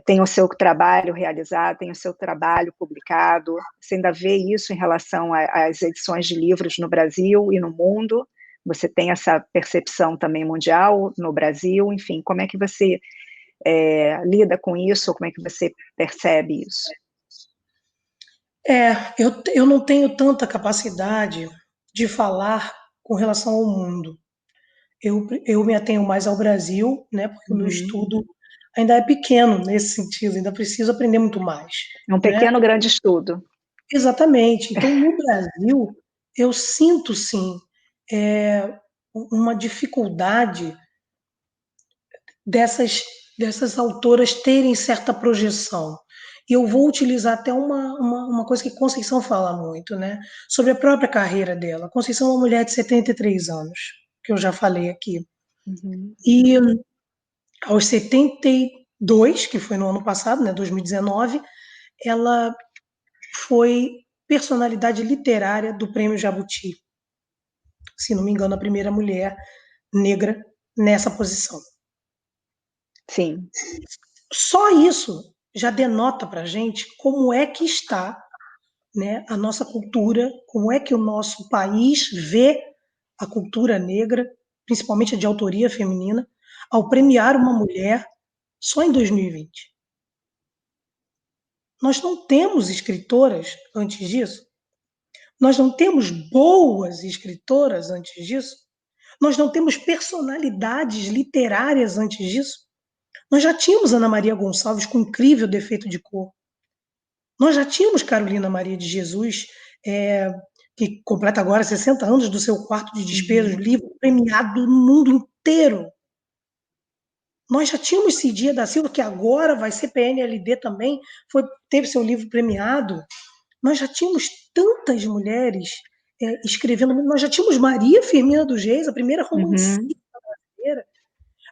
tem o seu trabalho realizado, tem o seu trabalho publicado. Você ainda vê isso em relação às edições de livros no Brasil e no mundo? Você tem essa percepção também mundial no Brasil? Enfim, como é que você lida com isso? Como é que você percebe isso? Eu não tenho tanta capacidade de falar com relação ao mundo. Eu me atenho mais ao Brasil, né, porque o meu Uhum. estudo ainda é pequeno nesse sentido, ainda preciso aprender muito mais, É um né? pequeno grande estudo. Exatamente. Então, no Brasil, eu sinto sim é, uma dificuldade dessas, dessas autoras terem certa projeção. E eu vou utilizar até uma coisa que Conceição fala muito, né? Sobre a própria carreira dela. Conceição é uma mulher de 73 anos, que eu já falei aqui. Uhum. E aos 72, que foi no ano passado, né, 2019, ela foi personalidade literária do Prêmio Jabuti. Se não me engano, a primeira mulher negra nessa posição. Sim. Só isso já denota para a gente como é que está, né, a nossa cultura, como é que o nosso país vê a cultura negra, principalmente a de autoria feminina, ao premiar uma mulher só em 2020. Nós não temos escritoras antes disso. Nós não temos boas escritoras antes disso. Nós não temos personalidades literárias antes disso. Nós já tínhamos Ana Maria Gonçalves com incrível defeito de cor. Nós já tínhamos Carolina Maria de Jesus, que completa agora 60 anos do seu Quarto de Despejo, Uhum. livro premiado no mundo inteiro. Nós já tínhamos Cidinha da Silva, que agora vai ser PNLD também, teve seu livro premiado. Nós já tínhamos tantas mulheres escrevendo. Nós já tínhamos Maria Firmina dos Reis, a primeira romancista brasileira.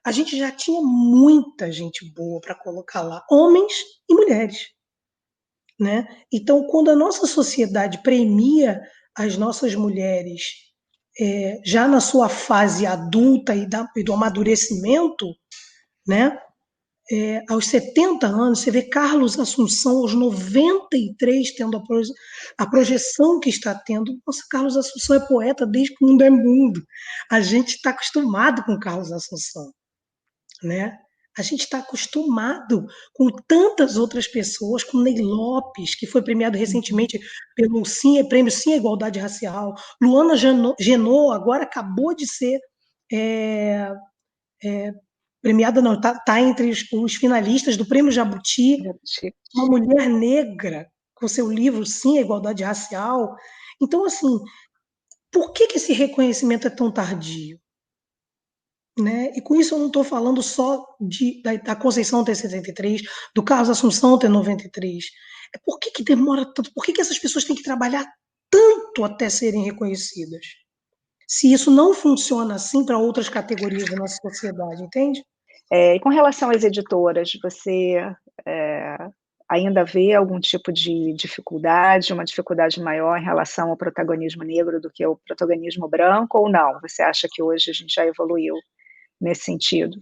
A gente já tinha muita gente boa para colocar lá, homens e mulheres, né? Então, quando a nossa sociedade premia as nossas mulheres já na sua fase adulta e do amadurecimento, né? Aos 70 anos, você vê Carlos Assunção aos 93 tendo a projeção que está tendo. Nossa, Carlos Assunção é poeta desde que o mundo é mundo. A gente está acostumado com Carlos Assunção, né? A gente está acostumado com tantas outras pessoas, como Ney Lopes, que foi premiado recentemente pelo Prêmio Sim à Igualdade Racial. Luana Genot agora acabou de ser é, premiada, não, está entre os finalistas do Prêmio Jabuti, uma mulher negra com seu livro Sim à Igualdade Racial. Então, assim, por que esse reconhecimento é tão tardio? Né? E com isso eu não estou falando só da Conceição ter 73, do Carlos Assunção ter 93. Por que demora tanto? Por que essas pessoas têm que trabalhar tanto até serem reconhecidas? Se isso não funciona assim para outras categorias da nossa sociedade, entende? E com relação às editoras, você ainda vê algum tipo de dificuldade, uma dificuldade maior em relação ao protagonismo negro do que ao protagonismo branco, ou não? Você acha que hoje a gente já evoluiu nesse sentido?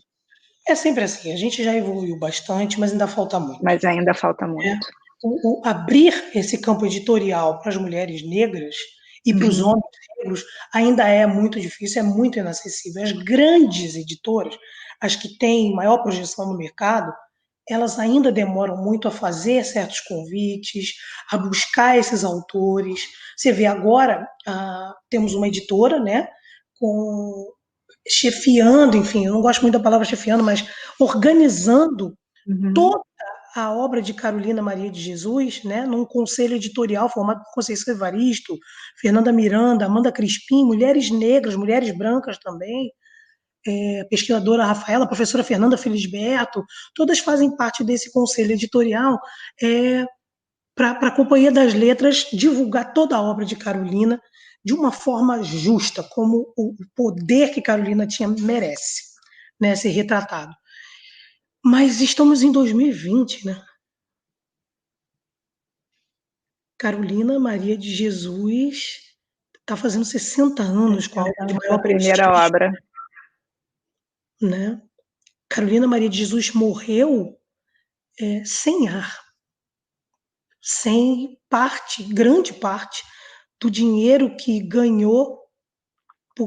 É sempre assim, a gente já evoluiu bastante, mas ainda falta muito. Mas ainda falta muito. Abrir esse campo editorial para as mulheres negras e para os homens negros ainda é muito difícil, é muito inacessível. As grandes editoras, as que têm maior projeção no mercado, elas ainda demoram muito a fazer certos convites, a buscar esses autores. Você vê agora, temos uma editora, né, chefiando, enfim, eu não gosto muito da palavra chefiando, mas organizando toda a obra de Carolina Maria de Jesus, né, num conselho editorial formado por Conceição Evaristo, Fernanda Miranda, Amanda Crispim, mulheres negras, mulheres brancas também, a pesquisadora Rafaela, a professora Fernanda Felisberto, todas fazem parte desse conselho editorial para a Companhia das Letras divulgar toda a obra de Carolina de uma forma justa, como o poder que Carolina tinha merece, né, ser retratado. Mas estamos em 2020, né? Carolina Maria de Jesus está fazendo 60 anos com a obra de maior primeira obra. Né? Carolina Maria de Jesus morreu sem ar, sem grande parte do dinheiro que ganhou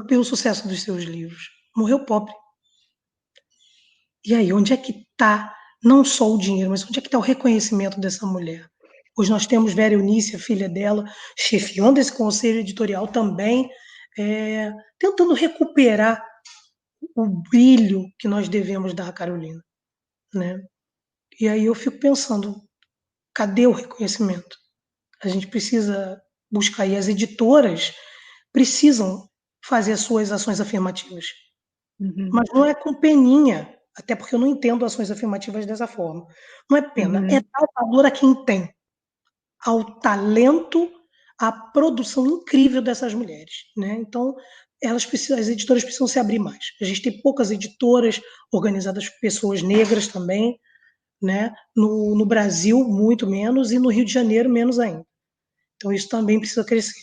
pelo sucesso dos seus livros. Morreu pobre. E aí, onde é que está não só o dinheiro, mas onde é que está o reconhecimento dessa mulher? Hoje nós temos Vera Eunice, a filha dela, chefiando esse conselho editorial também, tentando recuperar o brilho que nós devemos dar a Carolina, né? E aí eu fico pensando, cadê o reconhecimento? A gente precisa buscar, e as editoras precisam fazer as suas ações afirmativas. Mas não é com peninha, até porque eu não entendo ações afirmativas dessa forma. Não é pena, é dar valor a quem tem, ao talento, à produção incrível dessas mulheres, né? Então, as editoras precisam se abrir mais. A gente tem poucas editoras organizadas por pessoas negras também, né? No Brasil, muito menos, e no Rio de Janeiro, menos ainda. Então, isso também precisa crescer.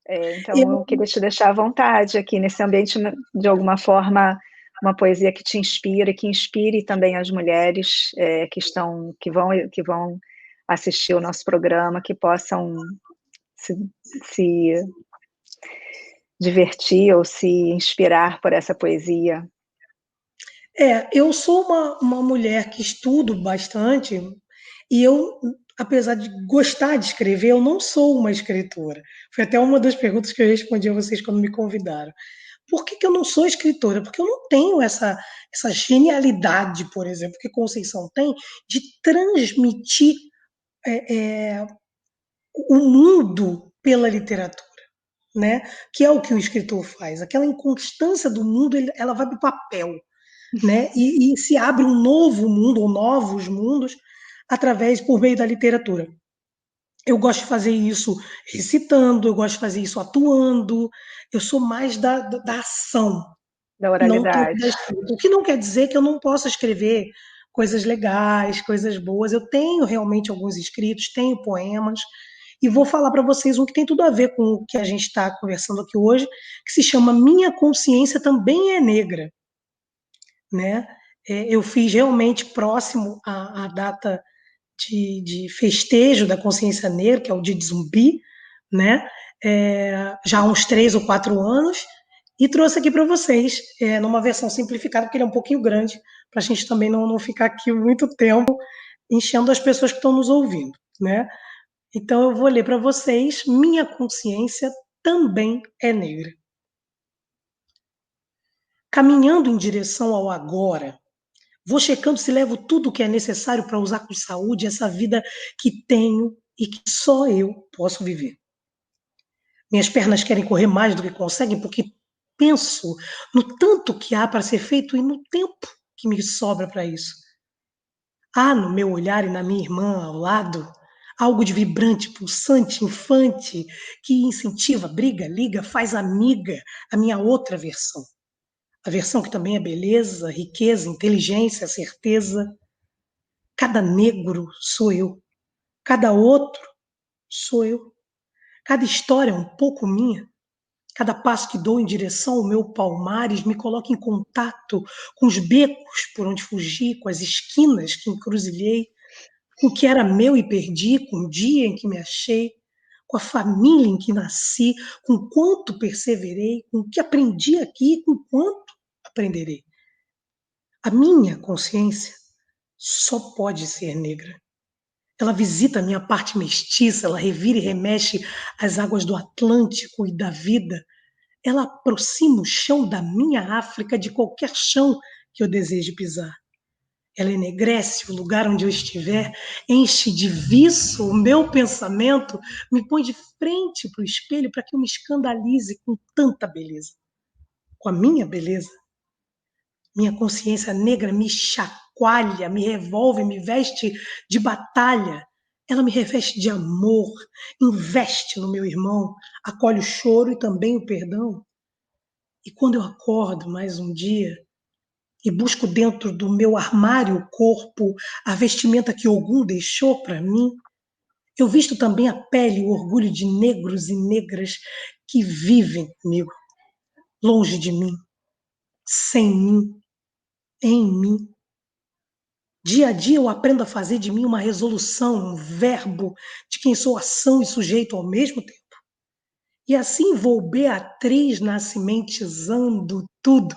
Então, eu queria te deixar à vontade aqui nesse ambiente, de alguma forma, uma poesia que te inspire, que inspire também as mulheres que vão assistir o nosso programa, que possam se divertir ou se inspirar por essa poesia. Eu sou uma mulher que estudo bastante e eu, apesar de gostar de escrever, eu não sou uma escritora. Foi até uma das perguntas que eu respondi a vocês quando me convidaram. Por que eu não sou escritora? Porque eu não tenho essa genialidade, por exemplo, que Conceição tem, de transmitir o mundo pela literatura, né? Que é o que o escritor faz. Aquela inconstância do mundo, ela vai para o papel, né? E se abre um novo mundo, ou novos mundos, por meio da literatura. Eu gosto de fazer isso recitando, eu gosto de fazer isso atuando. Eu sou mais da ação, Da não tanto oralidade. da escrita. O que não quer dizer que eu não possa escrever coisas legais, coisas boas. Eu tenho realmente alguns escritos, tenho poemas, e vou falar para vocês um que tem tudo a ver com o que a gente está conversando aqui hoje, que se chama Minha Consciência Também é Negra, né? Eu fiz realmente próximo à data de festejo da consciência negra, que é o Dia de Zumbi, né? Já há uns 3 ou 4 anos, e trouxe aqui para vocês, numa versão simplificada, porque ele é um pouquinho grande, para a gente também não ficar aqui muito tempo enchendo as pessoas que estão nos ouvindo, né? Então eu vou ler para vocês, Minha Consciência Também é Negra. Caminhando em direção ao agora, vou checando se levo tudo o que é necessário para usar com saúde essa vida que tenho e que só eu posso viver. Minhas pernas querem correr mais do que conseguem porque penso no tanto que há para ser feito e no tempo que me sobra para isso. Há no meu olhar e na minha irmã ao lado algo de vibrante, pulsante, infante, que incentiva, briga, liga, faz amiga a minha outra versão. A versão que também é beleza, riqueza, inteligência, certeza. Cada negro sou eu. Cada outro sou eu. Cada história é um pouco minha. Cada passo que dou em direção ao meu palmares me coloca em contato com os becos por onde fugi, com as esquinas que encruzilhei, com o que era meu e perdi, com o dia em que me achei, com a família em que nasci, com quanto perseverei, com o que aprendi aqui e com quanto aprenderei. A minha consciência só pode ser negra. Ela visita a minha parte mestiça, ela revira e remexe as águas do Atlântico e da vida. Ela aproxima o chão da minha África de qualquer chão que eu deseje pisar. Ela enegrece o lugar onde eu estiver, enche de viço o meu pensamento, me põe de frente para o espelho para que eu me escandalize com tanta beleza. Com a minha beleza, minha consciência negra me chacoalha, me revolve, me veste de batalha. Ela me reveste de amor, investe no meu irmão, acolhe o choro e também o perdão. E quando eu acordo mais um dia e busco dentro do meu armário o corpo, a vestimenta que Ogum deixou para mim, eu visto também a pele e o orgulho de negros e negras que vivem comigo, longe de mim, sem mim, em mim. Dia a dia eu aprendo a fazer de mim uma resolução, um verbo de quem sou ação e sujeito ao mesmo tempo. E assim vou Beatriz nascimentizando tudo,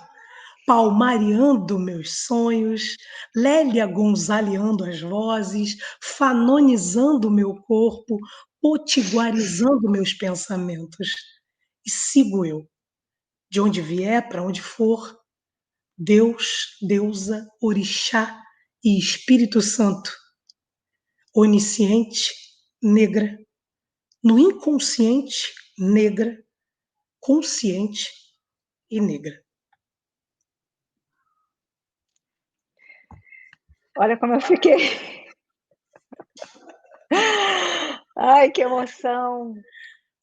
palmareando meus sonhos, Lélia gonzaleando as vozes, fanonizando meu corpo, potiguarizando meus pensamentos. E sigo eu, de onde vier, para onde for, Deus, deusa, orixá e Espírito Santo, onisciente, negra, no inconsciente, negra, consciente e negra. Olha como eu fiquei. Ai, que emoção! Nossa,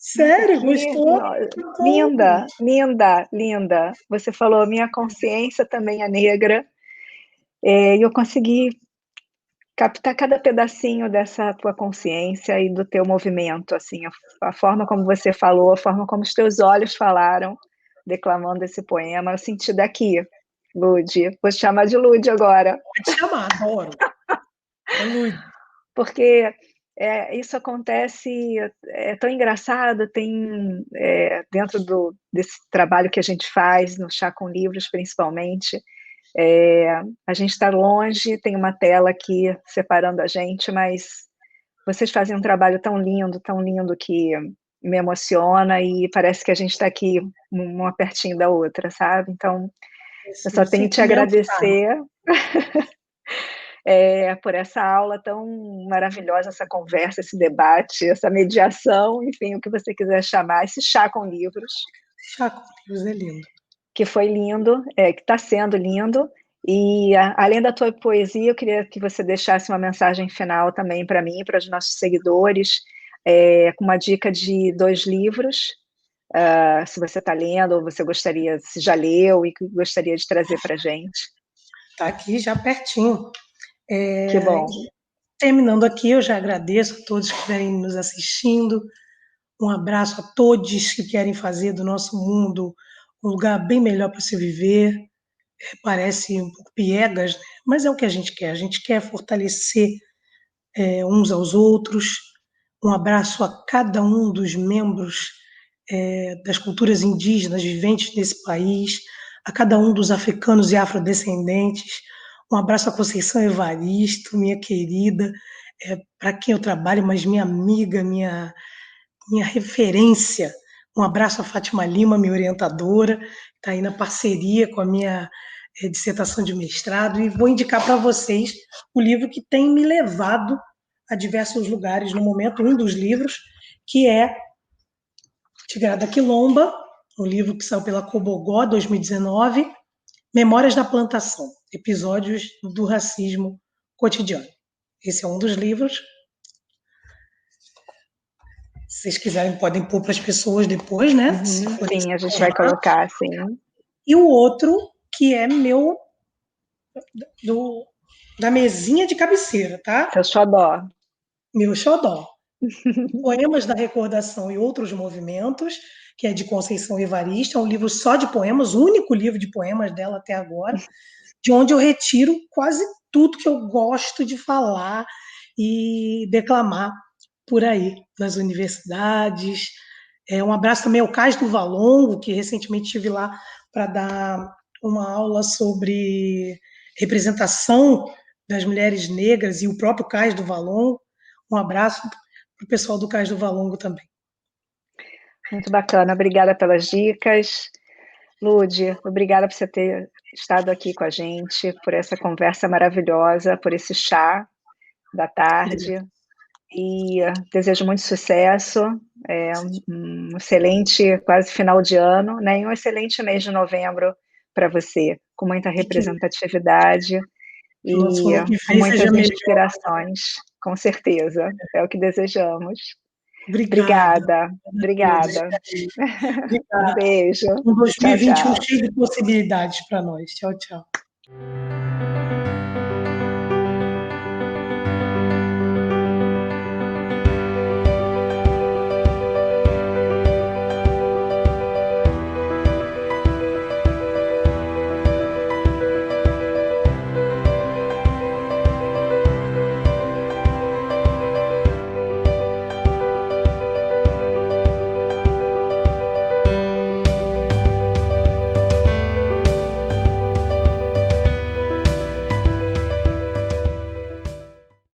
Sério, gostou? Que bom. linda, linda, linda. Você falou, minha consciência também é negra, e eu consegui captar cada pedacinho dessa tua consciência e do teu movimento, assim, a forma como você falou, a forma como os teus olhos falaram, declamando esse poema, eu senti daqui, Lude. Vou te chamar de Lude agora. Pode chamar, adoro. É Luiz. Porque isso acontece, é tão engraçado, tem dentro desse trabalho que a gente faz, no Chá com Livros, principalmente, a gente está longe, tem uma tela aqui separando a gente, mas vocês fazem um trabalho tão lindo que me emociona e parece que a gente está aqui uma pertinho da outra, sabe? Então, eu Esse só tenho que te sentimento tá. agradecer por essa aula tão maravilhosa, essa conversa, esse debate, essa mediação, enfim, o que você quiser chamar, esse chá com livros, Chá com livros é lindo. que foi lindo, que está sendo lindo, e além da tua poesia, eu queria que você deixasse uma mensagem final também para mim, para os nossos seguidores, com uma dica de 2 livros, se você está lendo ou você gostaria, se já leu e que gostaria de trazer para a gente. Está aqui já pertinho. Que bom. Terminando aqui, eu já agradeço a todos que estiverem nos assistindo. Um abraço a todos que querem fazer do nosso mundo um lugar bem melhor para se viver. Parece um pouco piegas, né? Mas é o que a gente quer. A gente quer fortalecer uns aos outros. Um abraço a cada um dos membros das culturas indígenas viventes nesse país, a cada um dos africanos e afrodescendentes. Um abraço a Conceição Evaristo, minha querida, para quem eu trabalho, mas minha amiga, minha referência. Um abraço a Fátima Lima, minha orientadora, está aí na parceria com a minha dissertação de mestrado, e vou indicar para vocês o livro que tem me levado a diversos lugares no momento, um dos livros, que é Tigrada Quilomba, um livro que saiu pela Cobogó, 2019, Memórias da Plantação, Episódios do Racismo Cotidiano. Esse é um dos livros. Se vocês quiserem, podem pôr para as pessoas depois, né? Sim, a gente vai colocar, sim. E o outro, que é da mesinha de cabeceira, tá? Seu xodó. Meu xodó. Poemas da Recordação e Outros Movimentos, que é de Conceição Evaristo, é um livro só de poemas, o único livro de poemas dela até agora, de onde eu retiro quase tudo que eu gosto de falar e declamar por aí, nas universidades. Um abraço também ao Cais do Valongo, que recentemente estive lá para dar uma aula sobre representação das mulheres negras e o próprio Cais do Valongo. Um abraço para o pessoal do Cais do Valongo também. Muito bacana, obrigada pelas dicas. Lude, obrigada por você ter estado aqui com a gente, por essa conversa maravilhosa, por esse chá da tarde. E desejo muito sucesso, um excelente quase final de ano, né? E um excelente mês de novembro para você, com muita representatividade e com muitas inspirações, com certeza, é o que desejamos. Obrigada. Obrigada. Um beijo. Um 2021 Tchau, tchau. cheio de possibilidades para nós. Tchau, tchau.